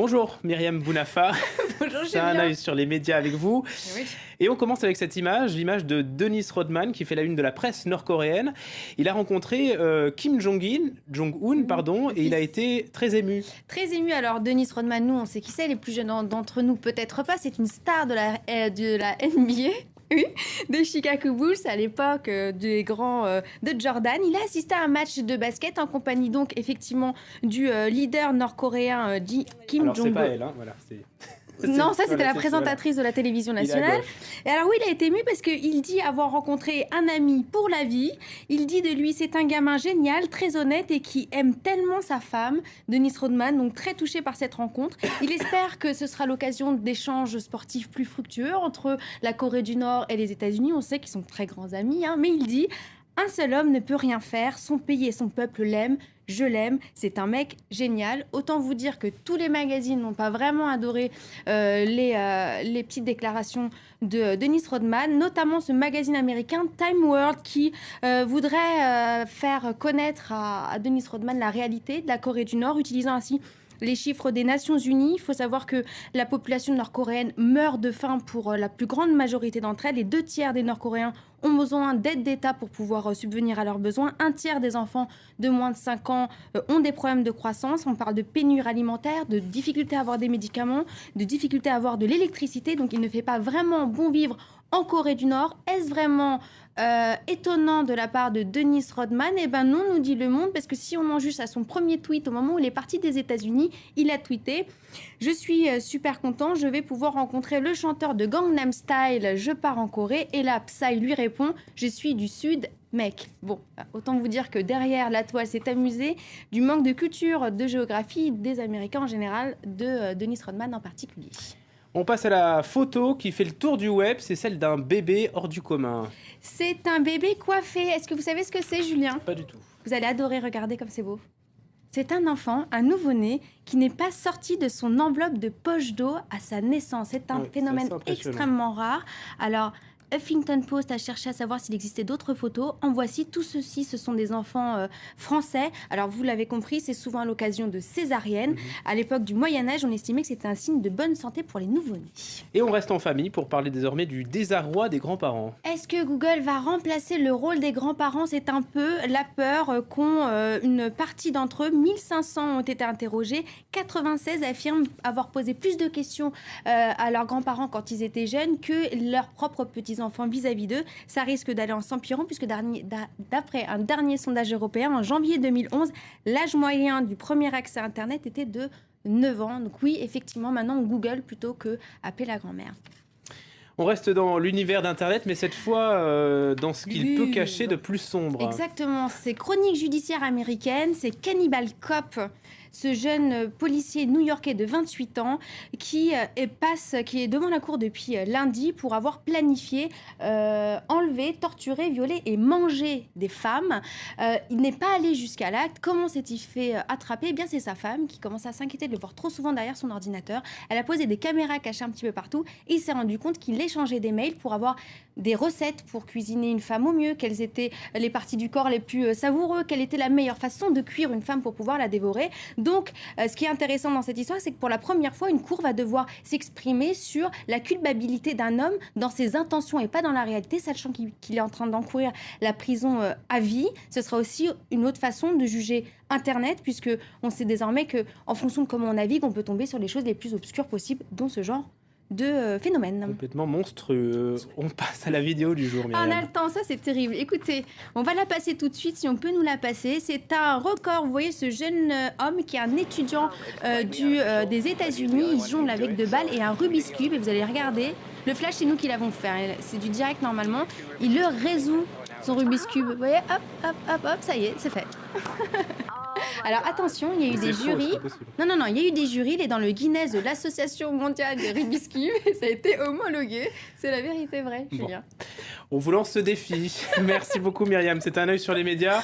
Bonjour Myriam Bounafa, Bonjour c'est un Julien. œil sur les médias avec vous. Oui. Et on commence avec cette image, l'image de Dennis Rodman qui fait la une de la presse nord-coréenne. Il a rencontré Kim Jong-un, pardon, et il a été très ému. Très ému. Alors, Dennis Rodman, nous, on sait qui c'est. Les plus jeunes d'entre nous, peut-être pas. C'est une star de la NBA. Oui, des Chicago Bulls à l'époque des grands de Jordan. Il a assisté à un match de basket en compagnie donc effectivement du leader nord-coréen Kim Alors c'est Jong-un. pas elle, hein, voilà. Non, ça c'était voilà, la présentatrice de la télévision Il est à nationale. gauche. Et alors oui, il a été ému parce qu'il dit avoir rencontré un ami pour la vie. Il dit de lui, c'est un gamin génial, très honnête et qui aime tellement sa femme, Dennis Rodman, donc très touché par cette rencontre. Il espère que ce sera l'occasion d'échanges sportifs plus fructueux entre la Corée du Nord et les États-Unis. On sait qu'ils sont très grands amis, hein, mais il dit... Un seul homme ne peut rien faire, son pays et son peuple l'aiment, je l'aime, c'est un mec génial. Autant vous dire que tous les magazines n'ont pas vraiment adoré les petites déclarations de Dennis Rodman, notamment ce magazine américain Time World qui voudrait faire connaître à Dennis Rodman la réalité de la Corée du Nord, utilisant ainsi les chiffres des Nations Unies. Il faut savoir que la population nord-coréenne meurt de faim pour la plus grande majorité d'entre elles. Les 2/3 des Nord-Coréens ont besoin d'aide d'État pour pouvoir subvenir à leurs besoins. 1/3 des enfants de moins de 5 ans ont des problèmes de croissance. On parle de pénurie alimentaire, de difficulté à avoir des médicaments, de difficulté à avoir de l'électricité. Donc il ne fait pas vraiment bon vivre en Corée du Nord. Est-ce vraiment étonnant de la part de Dennis Rodman? Eh ben non, nous dit Le Monde, parce que si on en juge à son premier tweet au moment où il est parti des États-Unis, il a tweeté « Je suis super content, je vais pouvoir rencontrer le chanteur de Gangnam Style, je pars en Corée. » Et là, Psy lui répond « Je suis du Sud, mec. » Bon, autant vous dire que derrière la toile s'est amusé du manque de culture, de géographie des Américains en général, de Dennis Rodman en particulier. On passe à la photo qui fait le tour du web, c'est celle d'un bébé hors du commun. C'est un bébé coiffé. Est-ce que vous savez ce que c'est, Julien? Pas du tout. Vous allez adorer regarder comme c'est beau. C'est un enfant, un nouveau-né, qui n'est pas sorti de son enveloppe de poche d'eau à sa naissance. C'est un phénomène extrêmement rare. Alors, Huffington Post a cherché à savoir s'il existait d'autres photos. En voici, tout ceci, ce sont des enfants français. Alors, vous l'avez compris, c'est souvent à l'occasion de césariennes. À l'époque du Moyen-Âge, on estimait que c'était un signe de bonne santé pour les nouveau-nés. Et on reste en famille pour parler désormais du désarroi des grands-parents. Est-ce que Google va remplacer le rôle des grands-parents? C'est un peu la peur qu'ont une partie d'entre eux. 1500 ont été interrogés. 96 affirment avoir posé plus de questions à leurs grands-parents quand ils étaient jeunes que leurs propres petits-enfants vis-à-vis d'eux. Ça risque d'aller en s'empirant puisque d'après un dernier sondage européen, en janvier 2011, l'âge moyen du premier accès à Internet était de 9 ans. Donc oui, effectivement, maintenant on Google plutôt que appeler la grand-mère. On reste dans l'univers d'Internet, mais cette fois dans ce qu'il peut cacher de plus sombre. Exactement, c'est Chronique judiciaire américaine, c'est Cannibal Cop, ce jeune policier new-yorkais de 28 ans qui est devant la cour depuis lundi pour avoir planifié enlever, torturer, violer et manger des femmes. Il n'est pas allé jusqu'à l'acte. Comment s'est-il fait attraper? Eh bien, c'est sa femme qui commence à s'inquiéter de le voir trop souvent derrière son ordinateur. Elle a posé des caméras cachées un petit peu partout et il s'est rendu compte qu'il échangeait des mails pour avoir des recettes pour cuisiner une femme au mieux, quelles étaient les parties du corps les plus savoureux, quelle était la meilleure façon de cuire une femme pour pouvoir la dévorer. Donc, ce qui est intéressant dans cette histoire, c'est que pour la première fois, une cour va devoir s'exprimer sur la culpabilité d'un homme dans ses intentions et pas dans la réalité, sachant qu'il est en train d'encourir la prison à vie. Ce sera aussi une autre façon de juger Internet, puisque on sait désormais qu'en fonction de comment on navigue, on peut tomber sur les choses les plus obscures possibles, dont ce genre de phénomène. Complètement monstrueux. On passe à la vidéo du jour, Myriam. On a le temps, ça c'est terrible. Écoutez, on va la passer tout de suite, si on peut nous la passer. C'est un record. Vous voyez ce jeune homme qui est un étudiant des États-Unis. Il jongle avec 2 balles et un Rubik's Cube. Et vous allez regarder, le flash, c'est nous qui l'avons fait. C'est du direct normalement. Il le résout, son Rubik's Cube. Vous voyez, hop, hop, hop, hop, ça y est, c'est fait. Alors attention, il y a eu des jurys. Non, il y a eu des jurys. Il est dans le Guinness de l'Association mondiale des Rubik's Cube et ça a été homologué. C'est la vérité vraie, Julien. On vous lance ce défi. Merci beaucoup, Myriam. C'était un œil sur les médias.